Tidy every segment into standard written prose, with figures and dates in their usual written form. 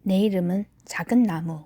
내 이름은 작은 나무.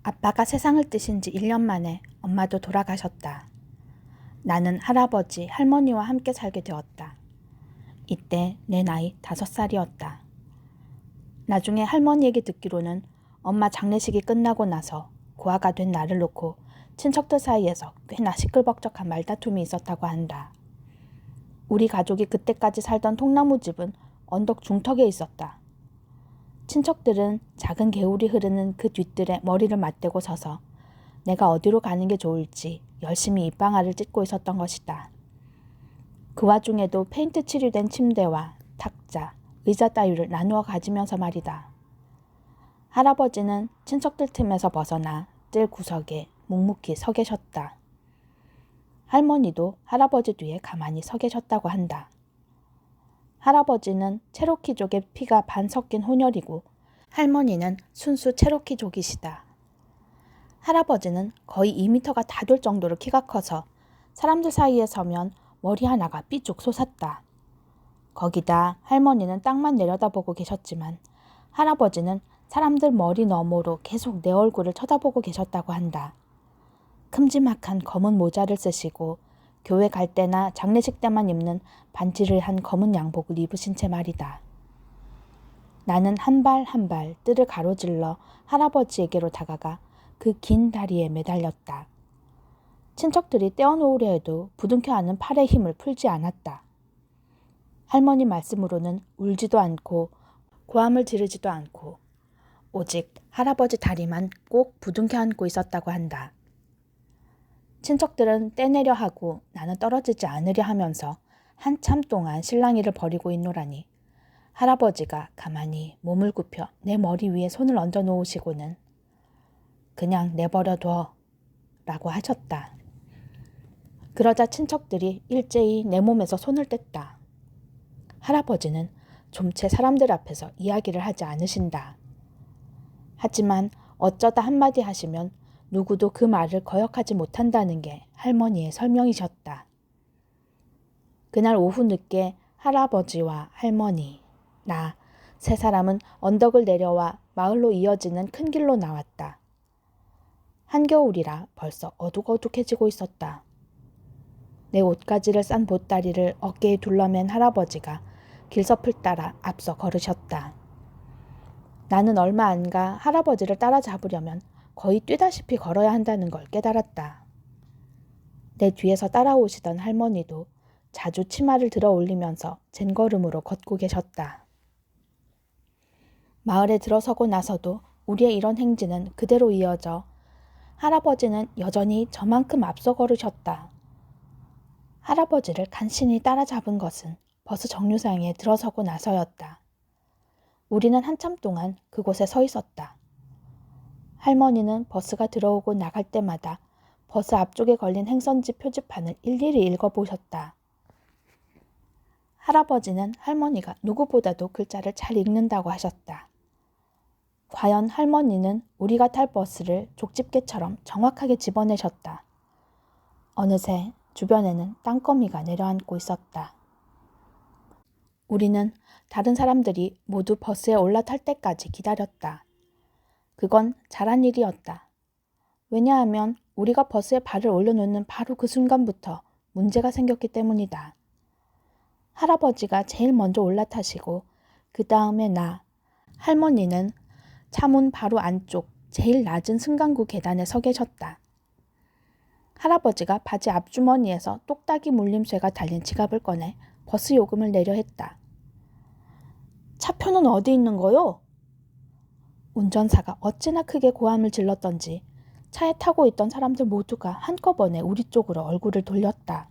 아빠가 세상을 뜨신 지 1년 만에 엄마도 돌아가셨다. 나는 할아버지, 할머니와 함께 살게 되었다. 이때 내 나이 5살이었다. 나중에 할머니 얘기 듣기로는 엄마 장례식이 끝나고 나서 고아가 된 나를 놓고 친척들 사이에서 꽤나 시끌벅적한 말다툼이 있었다고 한다. 우리 가족이 그때까지 살던 통나무 집은 언덕 중턱에 있었다. 친척들은 작은 개울이 흐르는 그 뒤뜰에 머리를 맞대고 서서 내가 어디로 가는 게 좋을지 열심히 입방아를 찢고 있었던 것이다. 그 와중에도 페인트 칠이된 침대와 탁자, 의자 따위를 나누어 가지면서 말이다. 할아버지는 친척들 틈에서 벗어나 뜰 구석에 묵묵히 서 계셨다. 할머니도 할아버지 뒤에 가만히 서 계셨다고 한다. 할아버지는 체로키족의 피가 반 섞인 혼혈이고 할머니는 순수 체로키족이시다. 할아버지는 거의 2m가 다 될 정도로 키가 커서 사람들 사이에 서면 머리 하나가 삐쭉 솟았다. 거기다 할머니는 땅만 내려다보고 계셨지만 할아버지는 사람들 머리 너머로 계속 내 얼굴을 쳐다보고 계셨다고 한다. 큼지막한 검은 모자를 쓰시고 교회 갈 때나 장례식 때만 입는 반지를 한 검은 양복을 입으신 채 말이다. 나는 한 발 한 발 뜰을 가로질러 할아버지에게로 다가가 그 긴 다리에 매달렸다. 친척들이 떼어놓으려 해도 부둥켜 안은 팔의 힘을 풀지 않았다. 할머니 말씀으로는 울지도 않고 고함을 지르지도 않고 오직 할아버지 다리만 꼭 부둥켜 안고 있었다고 한다. 친척들은 떼내려 하고 나는 떨어지지 않으려 하면서 한참 동안 실랑이를 벌이고 있노라니 할아버지가 가만히 몸을 굽혀 내 머리 위에 손을 얹어 놓으시고는 그냥 내버려둬 라고 하셨다. 그러자 친척들이 일제히 내 몸에서 손을 뗐다. 할아버지는 좀채 사람들 앞에서 이야기를 하지 않으신다. 하지만 어쩌다 한마디 하시면 누구도 그 말을 거역하지 못한다는 게 할머니의 설명이셨다. 그날 오후 늦게 할아버지와 할머니, 나 세 사람은 언덕을 내려와 마을로 이어지는 큰 길로 나왔다. 한겨울이라 벌써 어둑어둑해지고 있었다. 내 옷가지를 싼 보따리를 어깨에 둘러맨 할아버지가 길섭을 따라 앞서 걸으셨다. 나는 얼마 안 가 할아버지를 따라잡으려면 거의 뛰다시피 걸어야 한다는 걸 깨달았다. 내 뒤에서 따라오시던 할머니도 자주 치마를 들어 올리면서 젠걸음으로 걷고 계셨다. 마을에 들어서고 나서도 우리의 이런 행진은 그대로 이어져 할아버지는 여전히 저만큼 앞서 걸으셨다. 할아버지를 간신히 따라잡은 것은 버스 정류장에 들어서고 나서였다. 우리는 한참 동안 그곳에 서 있었다. 할머니는 버스가 들어오고 나갈 때마다 버스 앞쪽에 걸린 행선지 표지판을 일일이 읽어보셨다. 할아버지는 할머니가 누구보다도 글자를 잘 읽는다고 하셨다. 과연 할머니는 우리가 탈 버스를 족집게처럼 정확하게 집어내셨다. 어느새 주변에는 땅거미가 내려앉고 있었다. 우리는 다른 사람들이 모두 버스에 올라탈 때까지 기다렸다. 그건 잘한 일이었다. 왜냐하면 우리가 버스에 발을 올려놓는 바로 그 순간부터 문제가 생겼기 때문이다. 할아버지가 제일 먼저 올라타시고 그 다음에 나, 할머니는 차문 바로 안쪽 제일 낮은 승강구 계단에 서 계셨다. 할아버지가 바지 앞주머니에서 똑딱이 물림쇠가 달린 지갑을 꺼내 버스 요금을 내려 했다. 차표는 어디 있는 거요? 운전사가 어찌나 크게 고함을 질렀던지 차에 타고 있던 사람들 모두가 한꺼번에 우리 쪽으로 얼굴을 돌렸다.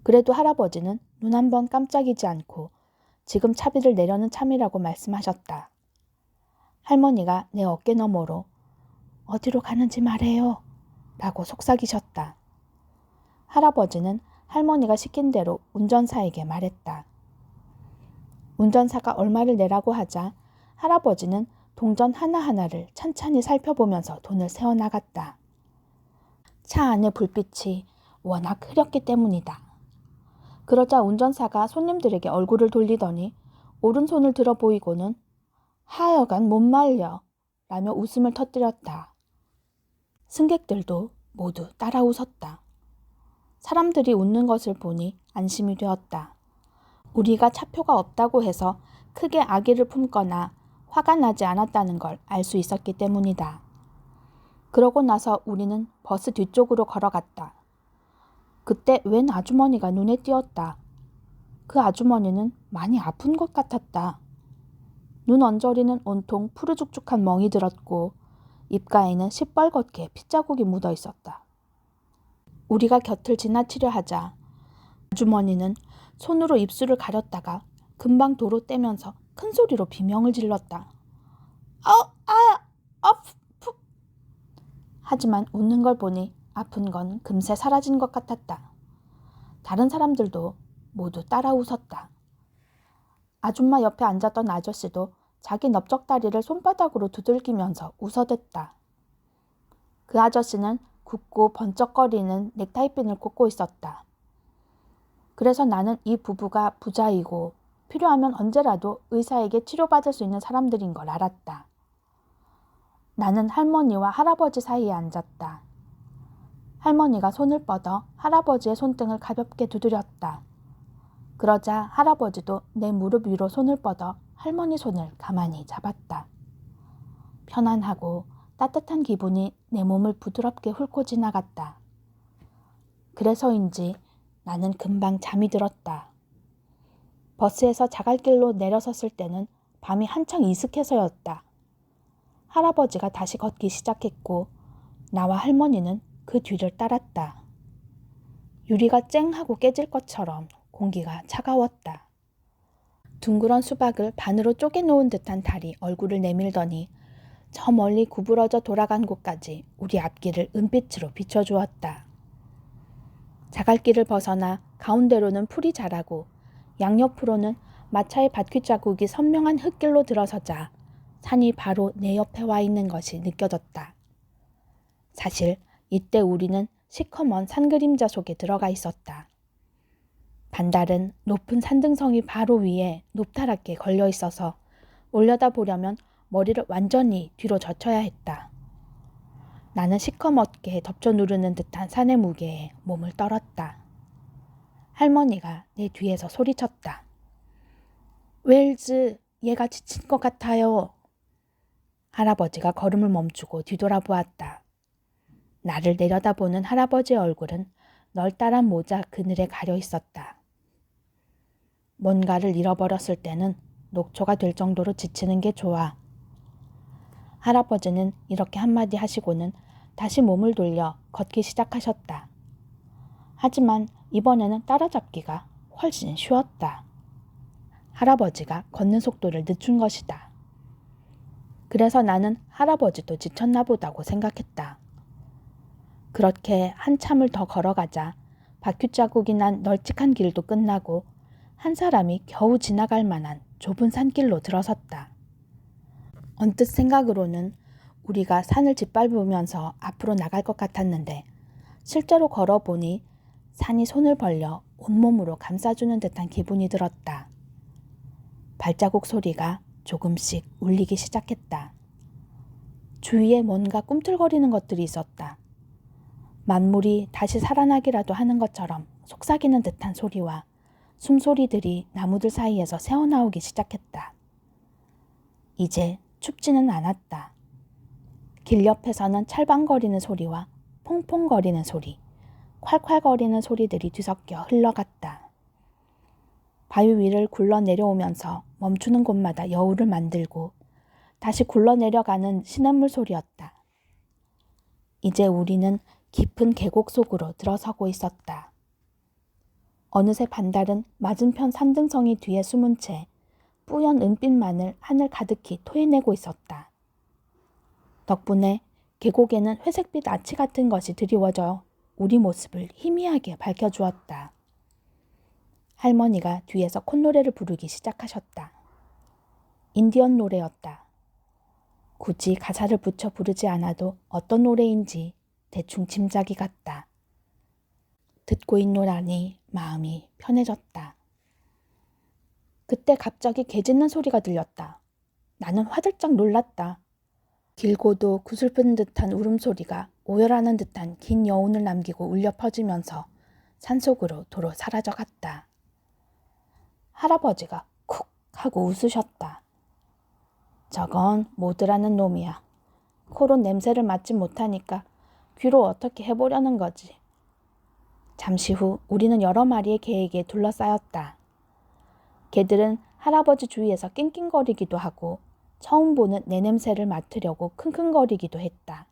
그래도 할아버지는 눈 한 번 깜짝이지 않고 지금 차비를 내려는 참이라고 말씀하셨다. 할머니가 내 어깨 너머로 어디로 가는지 말해요 라고 속삭이셨다. 할아버지는 할머니가 시킨 대로 운전사에게 말했다. 운전사가 얼마를 내라고 하자 할아버지는 동전 하나하나를 찬찬히 살펴보면서 돈을 세어나갔다. 차 안의 불빛이 워낙 흐렸기 때문이다. 그러자 운전사가 손님들에게 얼굴을 돌리더니 오른손을 들어 보이고는 하여간 못 말려 라며 웃음을 터뜨렸다. 승객들도 모두 따라 웃었다. 사람들이 웃는 것을 보니 안심이 되었다. 우리가 차표가 없다고 해서 크게 악의를 품거나 화가 나지 않았다는 걸 알 수 있었기 때문이다. 그러고 나서 우리는 버스 뒤쪽으로 걸어갔다. 그때 웬 아주머니가 눈에 띄었다. 그 아주머니는 많이 아픈 것 같았다. 눈 언저리는 온통 푸르죽죽한 멍이 들었고 입가에는 시뻘겋게 핏자국이 묻어 있었다. 우리가 곁을 지나치려 하자 아주머니는 손으로 입술을 가렸다가 금방 도로 떼면서 큰 소리로 비명을 질렀다. 푹. 하지만 웃는 걸 보니 아픈 건 금세 사라진 것 같았다. 다른 사람들도 모두 따라 웃었다. 아줌마 옆에 앉았던 아저씨도 자기 넓적다리를 손바닥으로 두들기면서 웃어댔다. 그 아저씨는 굽고 번쩍거리는 넥타이핀을 꽂고 있었다. 그래서 나는 이 부부가 부자이고 필요하면 언제라도 의사에게 치료받을 수 있는 사람들인 걸 알았다. 나는 할머니와 할아버지 사이에 앉았다. 할머니가 손을 뻗어 할아버지의 손등을 가볍게 두드렸다. 그러자 할아버지도 내 무릎 위로 손을 뻗어 할머니 손을 가만히 잡았다. 편안하고 따뜻한 기분이 내 몸을 부드럽게 훑고 지나갔다. 그래서인지 나는 금방 잠이 들었다. 버스에서 자갈길로 내려섰을 때는 밤이 한창 이슥해서였다. 할아버지가 다시 걷기 시작했고 나와 할머니는 그 뒤를 따랐다. 유리가 쨍 하고 깨질 것처럼 공기가 차가웠다. 둥그런 수박을 반으로 쪼개놓은 듯한 달이 얼굴을 내밀더니 저 멀리 구부러져 돌아간 곳까지 우리 앞길을 은빛으로 비춰주었다. 자갈길을 벗어나 가운데로는 풀이 자라고 양옆으로는 마차의 바퀴자국이 선명한 흙길로 들어서자 산이 바로 내 옆에 와 있는 것이 느껴졌다. 사실 이때 우리는 시커먼 산그림자 속에 들어가 있었다. 반달은 높은 산등성이 바로 위에 높다랗게 걸려 있어서 올려다보려면 머리를 완전히 뒤로 젖혀야 했다. 나는 시커멓게 덮쳐 누르는 듯한 산의 무게에 몸을 떨었다. 할머니가 내 뒤에서 소리쳤다. 웰즈, 얘가 지친 것 같아요. 할아버지가 걸음을 멈추고 뒤돌아보았다. 나를 내려다보는 할아버지의 얼굴은 널따란 모자 그늘에 가려 있었다. 뭔가를 잃어버렸을 때는 녹초가 될 정도로 지치는 게 좋아. 할아버지는 이렇게 한마디 하시고는 다시 몸을 돌려 걷기 시작하셨다. 하지만 이번에는 따라잡기가 훨씬 쉬웠다. 할아버지가 걷는 속도를 늦춘 것이다. 그래서 나는 할아버지도 지쳤나 보다고 생각했다. 그렇게 한참을 더 걸어가자 바퀴자국이 난 널찍한 길도 끝나고 한 사람이 겨우 지나갈 만한 좁은 산길로 들어섰다. 언뜻 생각으로는 우리가 산을 짓밟으면서 앞으로 나갈 것 같았는데 실제로 걸어보니 산이 손을 벌려 온몸으로 감싸주는 듯한 기분이 들었다. 발자국 소리가 조금씩 울리기 시작했다. 주위에 뭔가 꿈틀거리는 것들이 있었다. 만물이 다시 살아나기라도 하는 것처럼 속삭이는 듯한 소리와 숨소리들이 나무들 사이에서 새어나오기 시작했다. 이제 춥지는 않았다. 길 옆에서는 찰방거리는 소리와 퐁퐁거리는 소리, 콸콸거리는 소리들이 뒤섞여 흘러갔다. 바위 위를 굴러내려오면서 멈추는 곳마다 여우를 만들고 다시 굴러내려가는 시냇물 소리였다. 이제 우리는 깊은 계곡 속으로 들어서고 있었다. 어느새 반달은 맞은편 산등성이 뒤에 숨은 채 뿌연 은빛만을 하늘 가득히 토해내고 있었다. 덕분에 계곡에는 회색빛 아치 같은 것이 드리워져 우리 모습을 희미하게 밝혀주었다. 할머니가 뒤에서 콧노래를 부르기 시작하셨다. 인디언 노래였다. 굳이 가사를 붙여 부르지 않아도 어떤 노래인지 대충 짐작이 갔다. 듣고 있노라니 마음이 편해졌다. 그때 갑자기 개 짖는 소리가 들렸다. 나는 화들짝 놀랐다. 길고도 구슬픈 듯한 울음소리가 오열하는 듯한 긴 여운을 남기고 울려 퍼지면서 산속으로 도로 사라져갔다. 할아버지가 쿡 하고 웃으셨다. 저건 모드라는 놈이야. 코로 냄새를 맡지 못하니까 귀로 어떻게 해보려는 거지. 잠시 후 우리는 여러 마리의 개에게 둘러싸였다. 개들은 할아버지 주위에서 낑낑거리기도 하고 처음 보는 내 냄새를 맡으려고 킁킁거리기도 했다.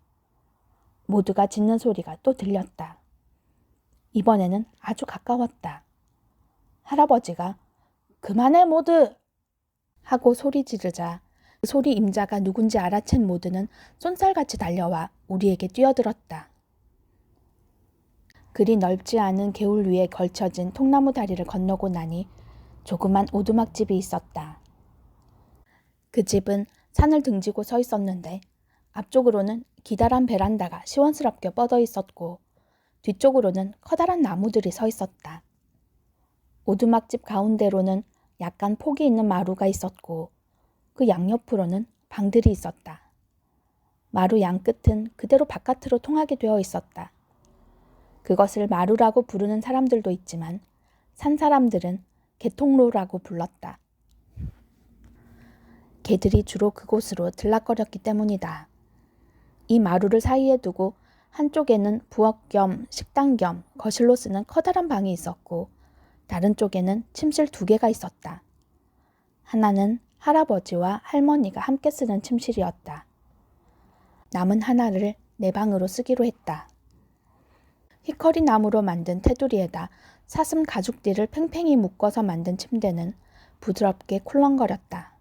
모두가 짖는 소리가 또 들렸다. 이번에는 아주 가까웠다. 할아버지가 그만해 모두! 하고 소리 지르자 그 소리 임자가 누군지 알아챈 모두는 쏜살같이 달려와 우리에게 뛰어들었다. 그리 넓지 않은 개울 위에 걸쳐진 통나무 다리를 건너고 나니 조그만 오두막집이 있었다. 그 집은 산을 등지고 서 있었는데 앞쪽으로는 기다란 베란다가 시원스럽게 뻗어 있었고 뒤쪽으로는 커다란 나무들이 서 있었다. 오두막집 가운데로는 약간 폭이 있는 마루가 있었고 그 양옆으로는 방들이 있었다. 마루 양끝은 그대로 바깥으로 통하게 되어 있었다. 그것을 마루라고 부르는 사람들도 있지만 산 사람들은 개통로라고 불렀다. 개들이 주로 그곳으로 들락거렸기 때문이다. 이 마루를 사이에 두고 한쪽에는 부엌 겸 식당 겸 거실로 쓰는 커다란 방이 있었고 다른 쪽에는 침실 2개가 있었다. 하나는 할아버지와 할머니가 함께 쓰는 침실이었다. 남은 하나를 내 방으로 쓰기로 했다. 히커리 나무로 만든 테두리에다 사슴 가죽띠를 팽팽히 묶어서 만든 침대는 부드럽게 쿨렁거렸다.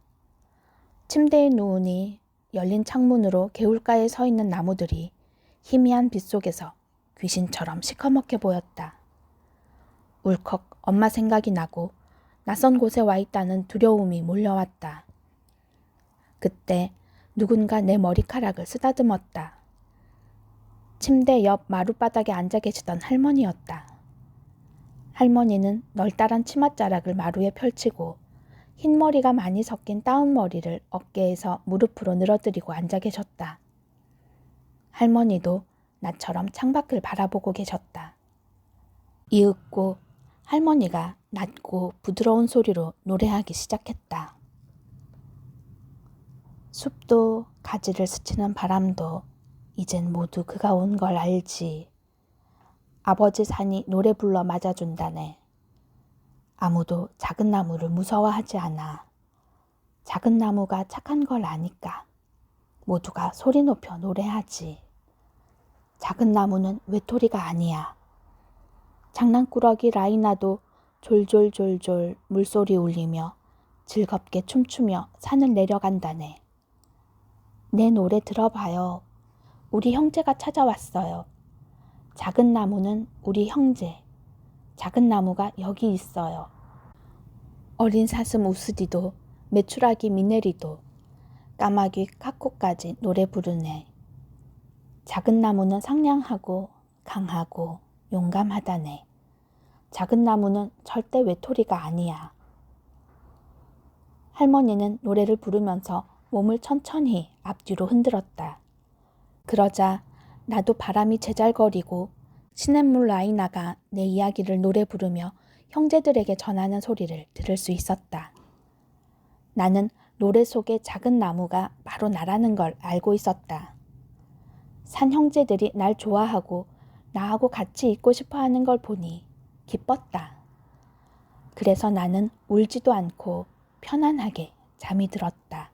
침대에 누우니 열린 창문으로 개울가에 서 있는 나무들이 희미한 빛 속에서 귀신처럼 시커멓게 보였다. 울컥 엄마 생각이 나고 낯선 곳에 와 있다는 두려움이 몰려왔다. 그때 누군가 내 머리카락을 쓰다듬었다. 침대 옆 마룻바닥에 앉아 계시던 할머니였다. 할머니는 널따란 치맛자락을 마루에 펼치고 흰머리가 많이 섞인 다운머리를 어깨에서 무릎으로 늘어뜨리고 앉아 계셨다. 할머니도 나처럼 창밖을 바라보고 계셨다. 이윽고 할머니가 낮고 부드러운 소리로 노래하기 시작했다. 숲도 가지를 스치는 바람도 이젠 모두 그가 온 걸 알지. 아버지 산이 노래 불러 맞아준다네. 아무도 작은 나무를 무서워하지 않아. 작은 나무가 착한 걸 아니까 모두가 소리 높여 노래하지. 작은 나무는 외톨이가 아니야. 장난꾸러기 라이나도 졸졸졸졸 물소리 울리며 즐겁게 춤추며 산을 내려간다네. 내 노래 들어봐요. 우리 형제가 찾아왔어요. 작은 나무는 우리 형제. 작은 나무가 여기 있어요. 어린 사슴 우스디도 메추라기 미네리도 까마귀 카코까지 노래 부르네. 작은 나무는 상냥하고 강하고 용감하다네. 작은 나무는 절대 외톨이가 아니야. 할머니는 노래를 부르면서 몸을 천천히 앞뒤로 흔들었다. 그러자 나도 바람이 제잘거리고 시냇물 라이나가 내 이야기를 노래 부르며 형제들에게 전하는 소리를 들을 수 있었다. 나는 노래 속의 작은 나무가 바로 나라는 걸 알고 있었다. 산 형제들이 날 좋아하고 나하고 같이 있고 싶어 하는 걸 보니 기뻤다. 그래서 나는 울지도 않고 편안하게 잠이 들었다.